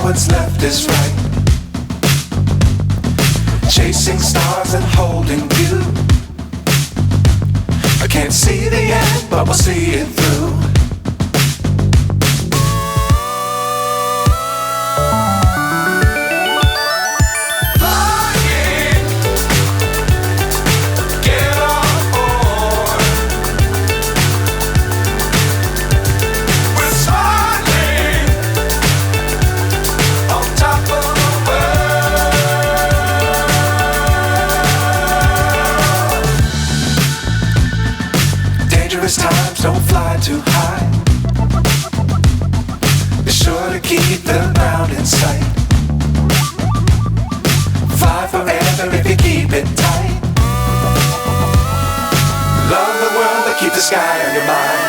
what's left is right. Chasing stars and holding you. I can't see the end, but we'll see it through. Times don't fly too high. Be sure to keep the ground in sight. Fly forever if you keep it tight. Love the world but keep the sky on your mind.